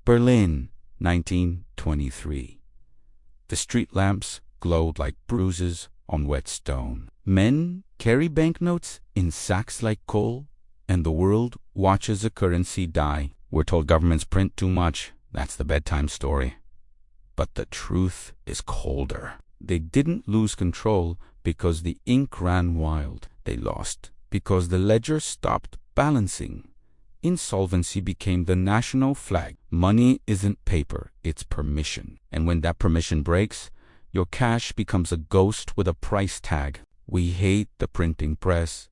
Berlin, 1923. The street lamps glowed like bruises on wet stone. Men carry banknotes in sacks like coal, and the world watches a currency die. We're told governments print too much. That's the bedtime story. But the truth is colder. They didn't lose control because the ink ran wild. They lost because the ledger stopped balancing. Insolvency became the national flag. Money isn't paper, it's permission. And when that permission breaks, your cash becomes a ghost with a price tag. We hate the printing press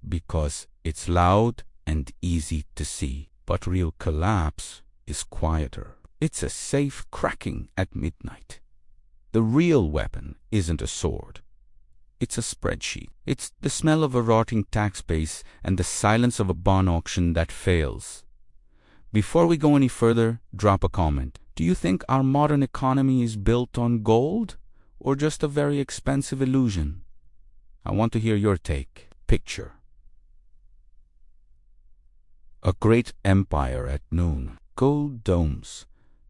because it's loud and easy to see. But real collapse is quieter. It's a safe cracking at midnight. The real weapon isn't a sword. It's a spreadsheet. It's the smell of a rotting tax base and the silence of a bond auction that fails. Before we go any further, drop a comment. Do you think our modern economy is built on gold or just a very expensive illusion? I want to hear your take. Picture a great empire at noon. Gold domes,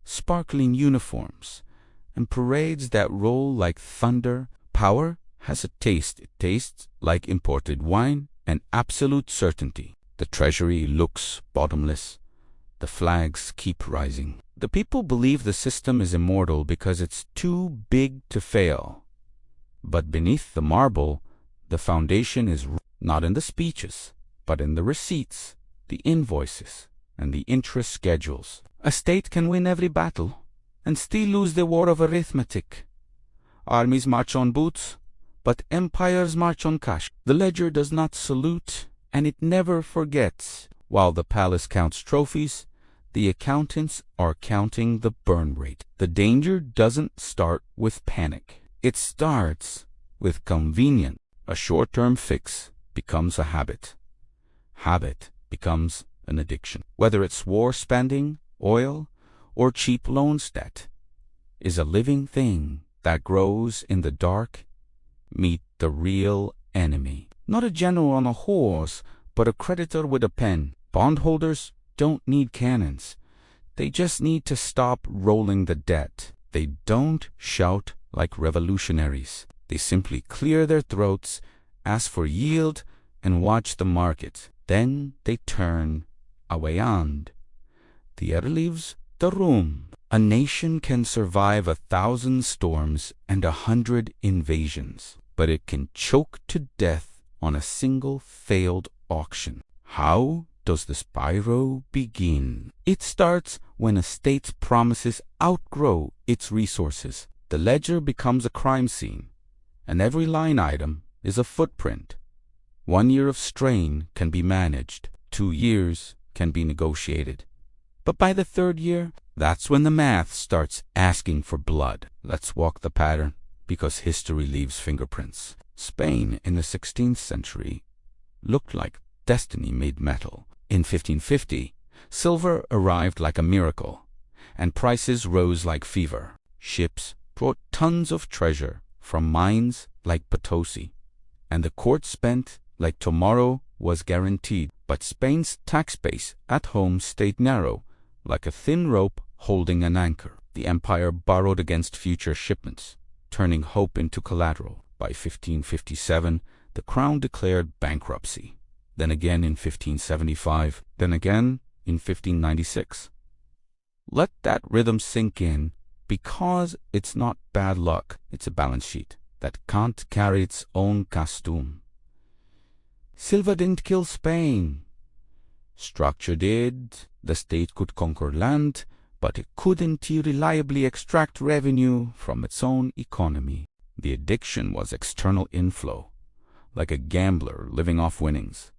sparkling uniforms, and parades that roll like thunder. Power has a taste. It tastes like imported wine and absolute certainty. The treasury looks bottomless. The flags keep rising. The people believe the system is immortal because it's too big to fail. But beneath the marble, the foundation is not in the speeches, but in the receipts, the invoices, and the interest schedules. A state can win every battle and still lose the war of arithmetic. Armies march on boots, but empires march on cash. The ledger does not salute, and it never forgets. While the palace counts trophies, the accountants are counting the burn rate. The danger doesn't start with panic. It starts with convenience. A short-term fix becomes a habit. Habit becomes an addiction. Whether it's war spending, oil, or cheap loans, debt is a living thing that grows in the dark. Meet the real enemy. Not a general on a horse, but a creditor with a pen. Bondholders don't need cannons. They just need to stop rolling the debt. They don't shout like revolutionaries. They simply clear their throats, ask for yield, and watch the market. Then they turn away and the air leaves the room. A nation can survive 1,000 storms and 100 invasions, but it can choke to death on a single failed auction. How does the spiral begin? It starts when a state's promises outgrow its resources. The ledger becomes a crime scene, and every line item is a footprint. 1 year of strain can be managed. 2 years can be negotiated. But by the 3rd year, that's when the math starts asking for blood. Let's walk the pattern, because history leaves fingerprints. Spain in the 16th century looked like destiny made metal. In 1550, silver arrived like a miracle, and prices rose like fever. Ships brought tons of treasure from mines like Potosi, and the court spent like tomorrow was guaranteed. But Spain's tax base at home stayed narrow, like a thin rope holding an anchor. The empire borrowed against future shipments, turning hope into collateral. By 1557, the crown declared bankruptcy. Then again in 1575, then again in 1596. Let that rhythm sink in, because it's not bad luck, it's a balance sheet that can't carry its own costume. Silver didn't kill Spain. Structure did. The state could conquer land, but it couldn't reliably extract revenue from its own economy. The addiction was external inflow, like a gambler living off winnings.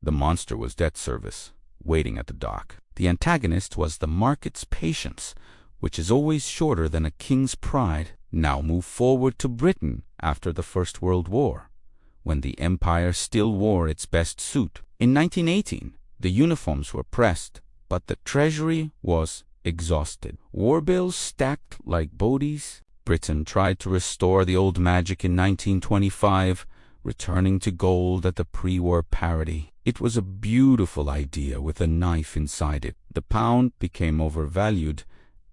The monster was debt service, waiting at the dock. The antagonist was the market's patience, which is always shorter than a king's pride. Now move forward to Britain after the First World War, when the empire still wore its best suit. In 1918, the uniforms were pressed, but the treasury was exhausted. War bills stacked like bodies. Britain tried to restore the old magic in 1925, returning to gold at the pre-war parity. It was a beautiful idea with a knife inside it. The pound became overvalued,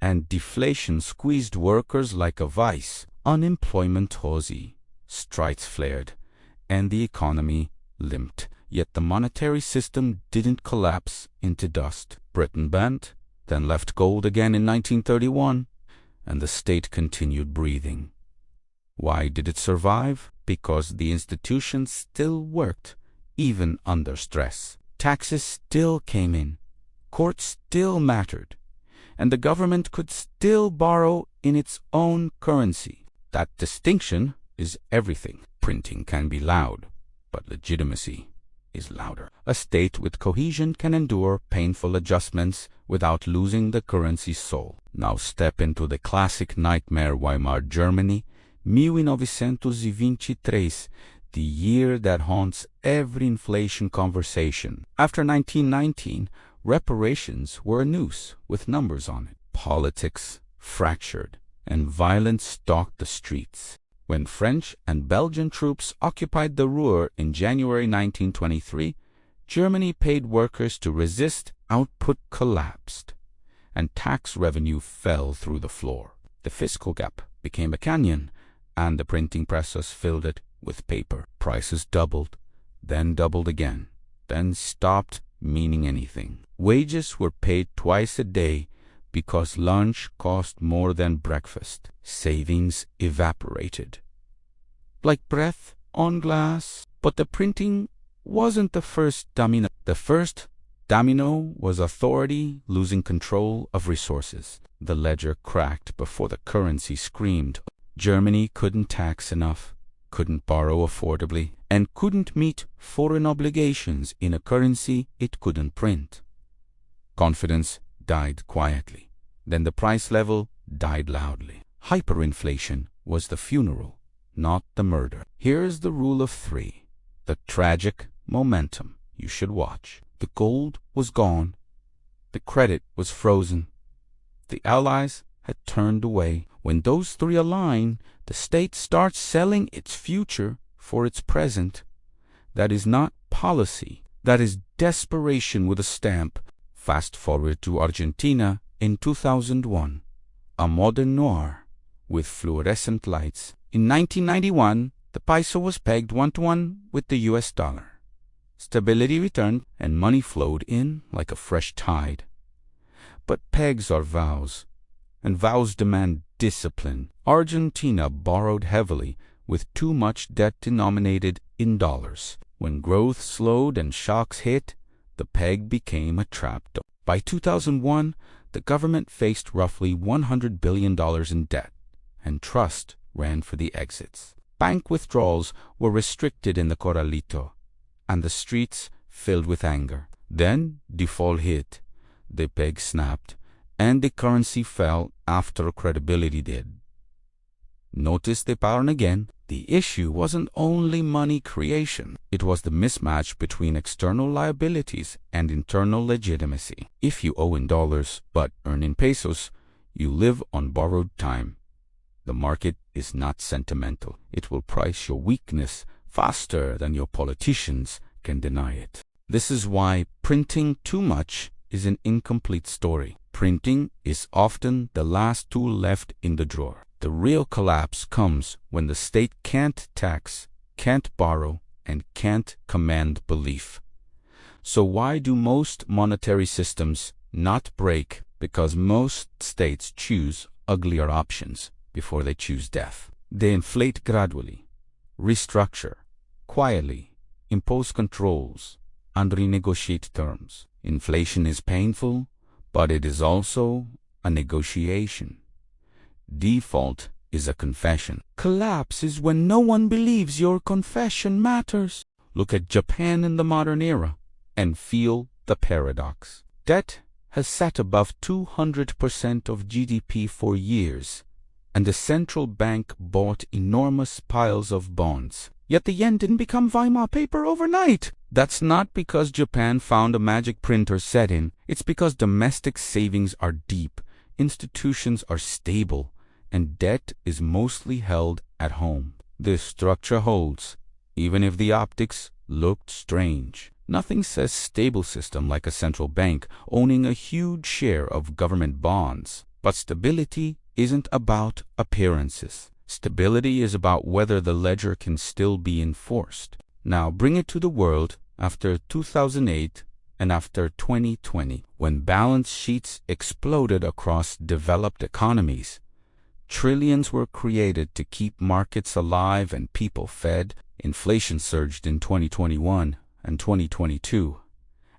and deflation squeezed workers like a vice. Unemployment rose, strikes flared, and the economy limped. Yet the monetary system didn't collapse into dust. Britain bent, then left gold again in 1931, and the state continued breathing. Why did it survive? Because the institutions still worked, even under stress. Taxes still came in, courts still mattered, and the government could still borrow in its own currency. That distinction is everything. Printing can be loud, but legitimacy is louder. A state with cohesion can endure painful adjustments without losing the currency's soul. Now step into the classic nightmare Weimar Germany, 1923, the year that haunts every inflation conversation. After 1919, reparations were a noose with numbers on it. Politics fractured, and violence stalked the streets. When French and Belgian troops occupied the Ruhr in January 1923, Germany paid workers to resist. Output collapsed, and tax revenue fell through the floor. The fiscal gap became a canyon, and the printing presses filled it with paper. Prices doubled, then doubled again, then stopped meaning anything. Wages were paid twice a day because lunch cost more than breakfast. Savings evaporated like breath on glass. But the printing wasn't the first domino. The first domino was authority losing control of resources. The ledger cracked before the currency screamed. Germany couldn't tax enough, couldn't borrow affordably, and couldn't meet foreign obligations in a currency it couldn't print. Confidence died quietly. Then the price level died loudly. Hyperinflation was the funeral, not the murder. Here's the rule of three, the tragic momentum you should watch. The gold was gone. The credit was frozen. The Allies had turned away. When those three align, the state starts selling its future for its present. That is not policy. That is desperation with a stamp. Fast forward to Argentina in 2001, a modern noir with fluorescent lights. In 1991, the peso was pegged 1-to-1 with the US dollar. Stability returned and money flowed in like a fresh tide. But pegs are vows, and vows demand discipline. Argentina borrowed heavily with too much debt denominated in dollars. When growth slowed and shocks hit, the peg became a trap. By 2001, the government faced roughly $100 billion in debt, and trust ran for the exits. Bank withdrawals were restricted in the Corralito, and the streets filled with anger. Then default hit, the peg snapped, and the currency fell after credibility did. Notice the pattern again. The issue wasn't only money creation. It was the mismatch between external liabilities and internal legitimacy. If you owe in dollars but earn in pesos, you live on borrowed time. The market is not sentimental. It will price your weakness faster than your politicians can deny it. This is why printing too much is an incomplete story. Printing is often the last tool left in the drawer. The real collapse comes when the state can't tax, can't borrow, and can't command belief. So why do most monetary systems not break? Because most states choose uglier options before they choose death. They inflate gradually, restructure, quietly, impose controls, and renegotiate terms. Inflation is painful, but it is also a negotiation. Default is a confession. Collapse is when no one believes your confession matters. Look at Japan in the modern era and feel the paradox. Debt has sat above 200% of GDP for years, and the central bank bought enormous piles of bonds. Yet the yen didn't become Weimar paper overnight. That's not because Japan found a magic printer set in. It's because domestic savings are deep, institutions are stable, and debt is mostly held at home. This structure holds, even if the optics looked strange. Nothing says stable system like a central bank owning a huge share of government bonds. But stability isn't about appearances. Stability is about whether the ledger can still be enforced. Now bring it to the world after 2008 and after 2020, when balance sheets exploded across developed economies. Trillions were created to keep markets alive and people fed. Inflation surged in 2021 and 2022,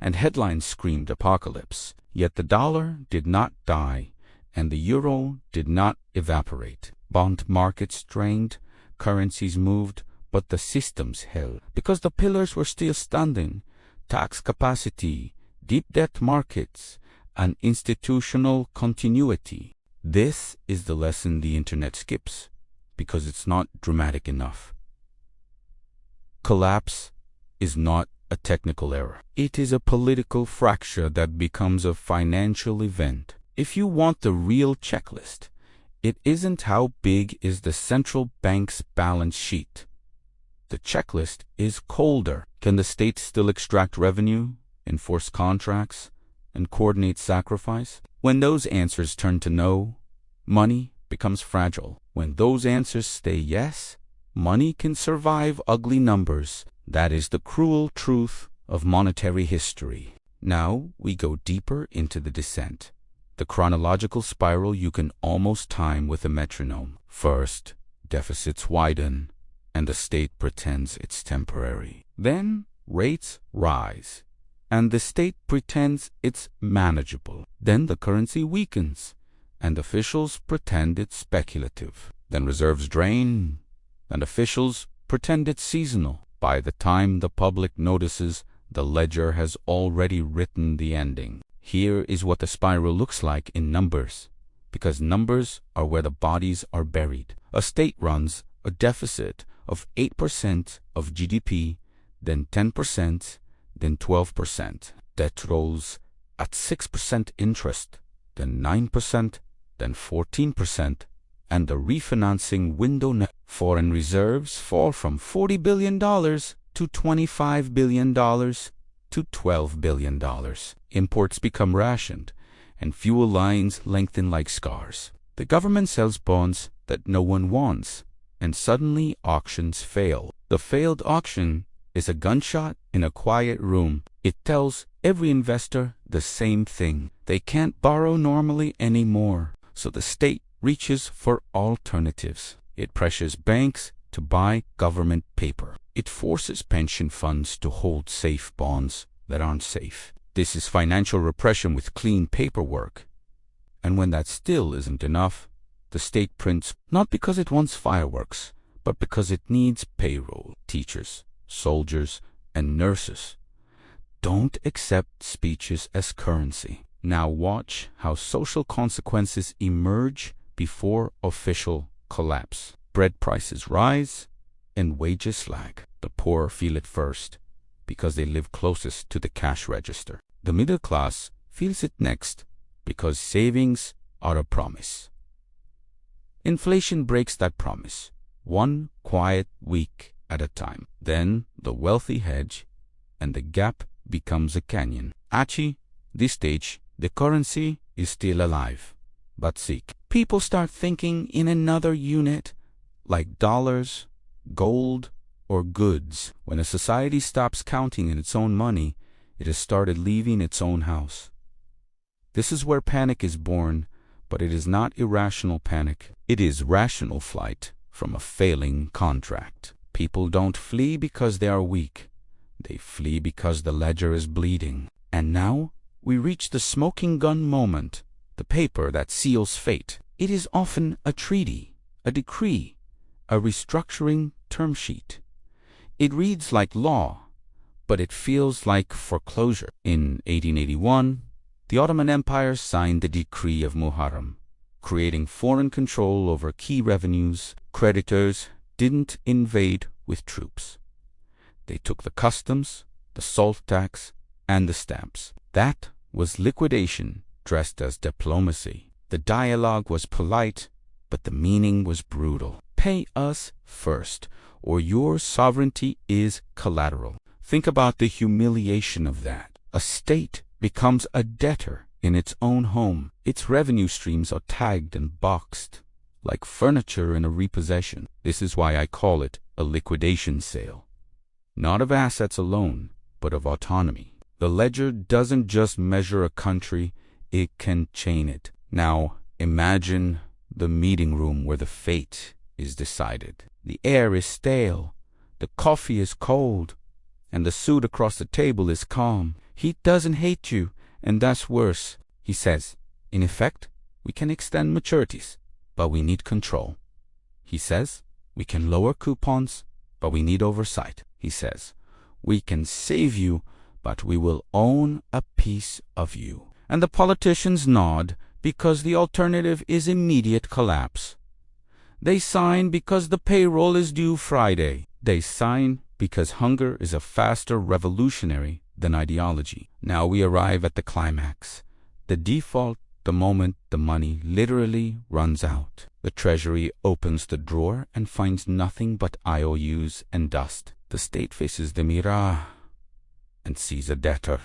and headlines screamed apocalypse. Yet the dollar did not die, and the euro did not evaporate. Bond markets drained, currencies moved, but the systems held, because the pillars were still standing: tax capacity, deep debt markets, and institutional continuity. This is the lesson the internet skips, because it's not dramatic enough. Collapse is not a technical error. It is a political fracture that becomes a financial event. If you want the real checklist, it isn't how big is the central bank's balance sheet. The checklist is colder. Can the state still extract revenue, enforce contracts, and coordinate sacrifice? When those answers turn to no, money becomes fragile. When those answers stay yes, money can survive ugly numbers. That is the cruel truth of monetary history. Now we go deeper into the descent, the chronological spiral you can almost time with a metronome. First, deficits widen, and the state pretends it's temporary. Then rates rise, and the state pretends it's manageable. Then the currency weakens, and officials pretend it's speculative. Then reserves drain, and officials pretend it's seasonal. By the time the public notices, the ledger has already written the ending. Here is what the spiral looks like in numbers, because numbers are where the bodies are buried. A state runs a deficit of 8% of GDP, then 10%, then 12%. Debt rolls at 6% interest, then 9%, then 14%, and the refinancing window. Foreign reserves fall from $40 billion to $25 billion to $12 billion. Imports become rationed, and fuel lines lengthen like scars. The government sells bonds that no one wants, and suddenly auctions fail. The failed auction is a gunshot in a quiet room. It tells every investor the same thing: they can't borrow normally anymore. So the state reaches for alternatives. It pressures banks to buy government paper. It forces pension funds to hold safe bonds that aren't safe. This is financial repression with clean paperwork. And when that still isn't enough, the state prints not because it wants fireworks, but because it needs payroll. Teachers, soldiers, and nurses don't accept speeches as currency. Now watch how social consequences emerge before official collapse. Bread prices rise and wages lag. The poor feel it first because they live closest to the cash register. The middle class feels it next because savings are a promise. Inflation breaks that promise, one quiet week at a time. Then the wealthy hedge, and the gap becomes a canyon. At this stage, the currency is still alive, but sick. People start thinking in another unit, like dollars, gold, or goods. When a society stops counting in its own money, it has started leaving its own house. This is where panic is born, but it is not irrational panic. It is rational flight from a failing contract. People don't flee because they are weak. They flee because the ledger is bleeding. And now we reach the smoking gun moment, the paper that seals fate. It is often a treaty, a decree, a restructuring term sheet. It reads like law, but it feels like foreclosure. In 1881, the Ottoman Empire signed the Decree of Muharrem, creating foreign control over key revenues. Creditors didn't invade with troops. They took the customs, the salt tax, and the stamps. That was liquidation dressed as diplomacy. The dialogue was polite, but the meaning was brutal. pay us first, or your sovereignty is collateral. Think about the humiliation of that. A state becomes a debtor in its own home. Its revenue streams are tagged and boxed, like furniture in a repossession. This is why I call it a liquidation sale. Not of assets alone, but of autonomy. The ledger doesn't just measure a country, it can chain it. Now, imagine the meeting room where the fate is decided. The air is stale, the coffee is cold, and the suit across the table is calm. He doesn't hate you, and that's worse. He says, in effect, we can extend maturities, but we need control. He says, we can lower coupons, but we need oversight. He says, we can save you, but we will own a piece of you. And the politicians nod because the alternative is immediate collapse. They sign because the payroll is due Friday. They sign because hunger is a faster revolutionary than ideology. Now we arrive at the climax. The default, the moment the money literally runs out. The Treasury opens the drawer and finds nothing but IOUs and dust. The state faces the mirror and sees a debtor,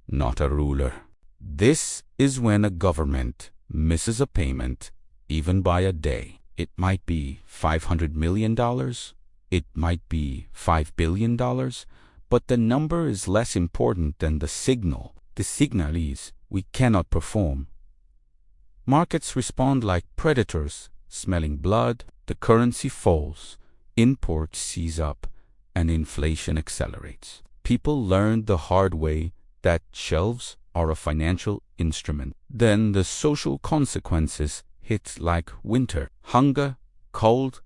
not a ruler. This is when a government misses a payment, even by a day. It might be $500 million, it might be $5 billion, but the number is less important than the signal. The signal is, we cannot perform. Markets respond like predators, smelling blood. The currency falls, imports seize up, and inflation accelerates. People learned the hard way that shelves are a financial instrument. Then the social consequences hit like winter. Hunger, cold,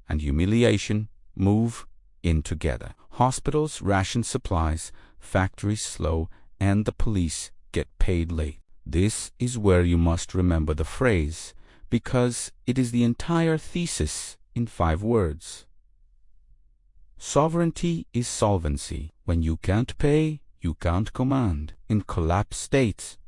and humiliation move in together. Hospitals ration supplies, factories slow, and the police get paid late. This is where you must remember the phrase, because it is the entire thesis in 5 words. Sovereignty is solvency. When you can't pay, you can't command. In collapsed states,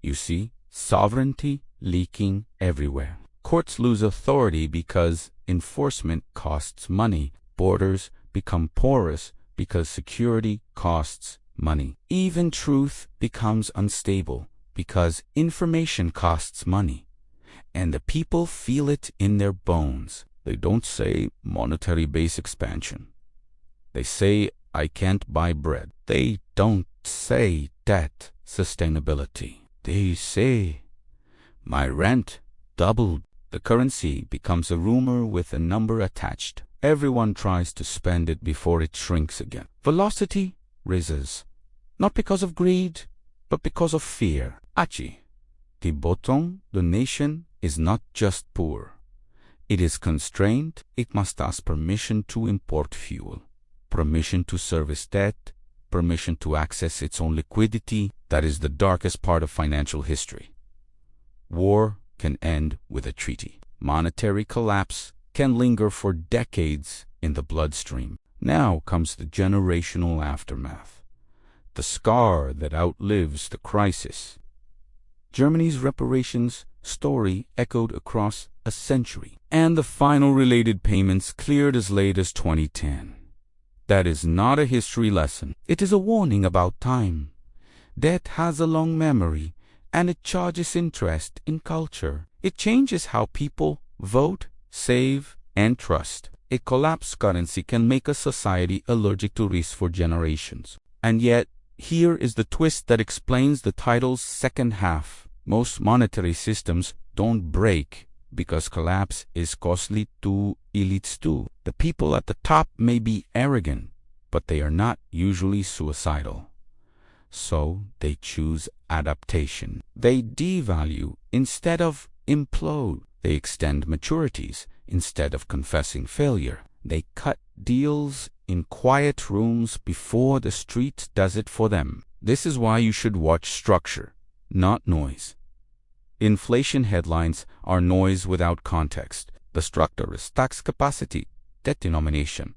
you see sovereignty leaking everywhere. Courts lose authority because enforcement costs money. Borders become porous because security costs money. Even truth becomes unstable because information costs money. And the people feel it in their bones. They don't say monetary base expansion. They say, I can't buy bread. They don't say debt sustainability. They say, my rent doubled. The currency becomes a rumor with a number attached. Everyone tries to spend it before it shrinks again. Velocity rises, not because of greed, but because of fear. Achi, the bottom, the nation, is not just poor. It is constrained. It must ask permission to import fuel, permission to service debt, permission to access its own liquidity. That is the darkest part of financial history. War can end with a treaty. Monetary collapse can linger for decades in the bloodstream. Now comes the generational aftermath, the scar that outlives the crisis. Germany's reparations story echoed across a century, and the final related payments cleared as late as 2010. That is not a history lesson. It is a warning about time. Debt has a long memory, and it charges interest in culture. It changes how people vote, save, and trust. A collapsed currency can make a society allergic to risk for generations. And yet, here is the twist that explains the title's second half. Most monetary systems don't break because collapse is costly to elites too. The people at the top may be arrogant, but they are not usually suicidal. So they choose adaptation. They devalue instead of implode. They extend maturities instead of confessing failure. They cut deals in quiet rooms before the street does it for them. This is why you should watch structure, not noise. Inflation headlines are noise without context. The structure is tax capacity, debt denomination,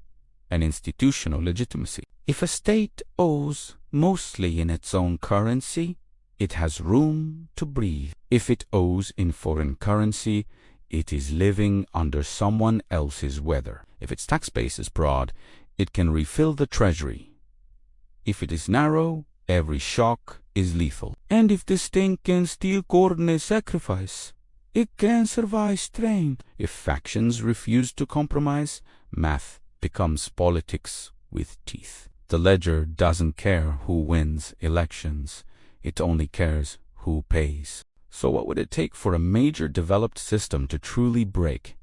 and institutional legitimacy. If a state owes mostly in its own currency, it has room to breathe. If it owes in foreign currency, It is living under someone else's weather. If its tax base is broad, it can refill the treasury. If it is narrow, every shock is lethal. And if this thing can still coordinate sacrifice, it can survive strain. If factions refuse to compromise, math becomes politics with teeth. The ledger doesn't care who wins elections. It only cares who pays. So what would it take for a major developed system to truly break?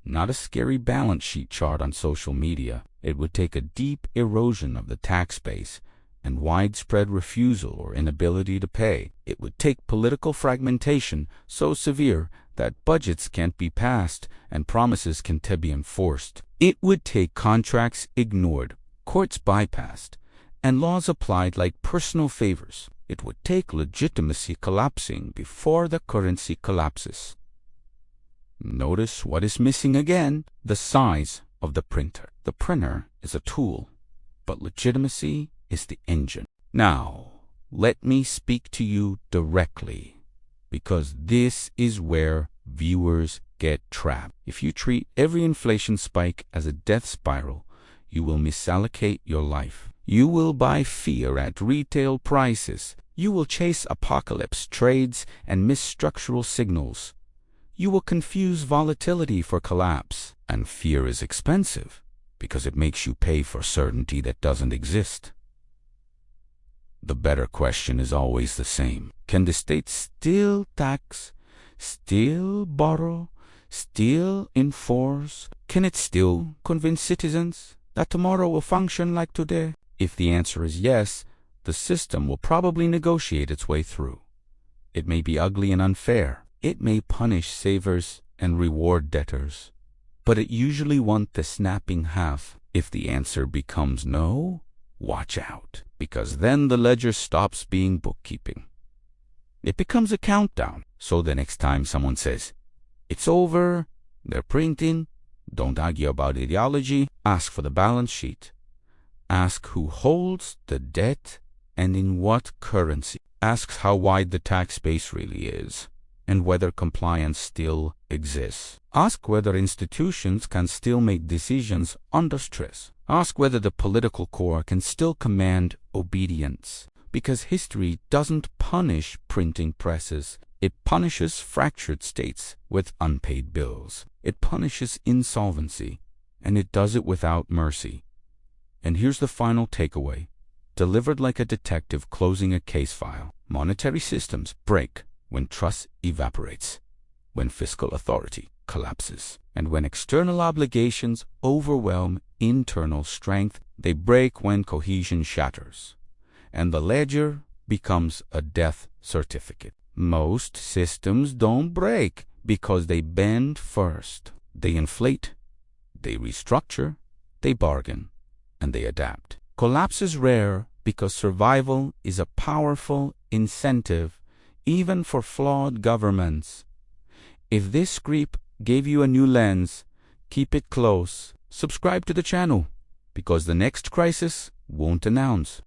Not a scary balance sheet chart on social media. It would take a deep erosion of the tax base and widespread refusal or inability to pay. It would take political fragmentation so severe that budgets can't be passed and promises can't be enforced. It would take contracts ignored, courts bypassed, and laws applied like personal favors. It would take legitimacy collapsing before the currency collapses. Notice what is missing again: the size of the printer. The printer is a tool, but legitimacy is the engine. Now, let me speak to you directly, because this is where viewers get trapped. If you treat every inflation spike as a death spiral, you will misallocate your life. You will buy fear at retail prices. You will chase apocalypse trades and miss structural signals. You will confuse volatility for collapse. And fear is expensive because it makes you pay for certainty that doesn't exist. The better question is always the same. Can the state still tax, still borrow, still enforce? Can it still convince citizens that tomorrow will function like today? If the answer is yes, the system will probably negotiate its way through. It may be ugly and unfair. It may punish savers and reward debtors. But it usually won't the snapping half. If the answer becomes no, watch out, because then the ledger stops being bookkeeping. It becomes a countdown. So the next time someone says, "It's over, they're printing," don't argue about ideology. Ask for the balance sheet. Ask who holds the debt and in what currency. Ask how wide the tax base really is and whether compliance still exists. Ask whether institutions can still make decisions under stress. Ask whether the political core can still command obedience. Because history doesn't punish printing presses. It punishes fractured states with unpaid bills. It punishes insolvency, and it does it without mercy. And here's the final takeaway, delivered like a detective closing a case file. Monetary systems break when trust evaporates, when fiscal authority collapses, and when external obligations overwhelm internal strength. They break when cohesion shatters, and the ledger becomes a death certificate. Most systems don't break because they bend first. They inflate, they restructure, they bargain, and they adapt. Collapse is rare because survival is a powerful incentive even for flawed governments. If this script gave you a new lens, keep it close. Subscribe to the channel because the next crisis won't announce.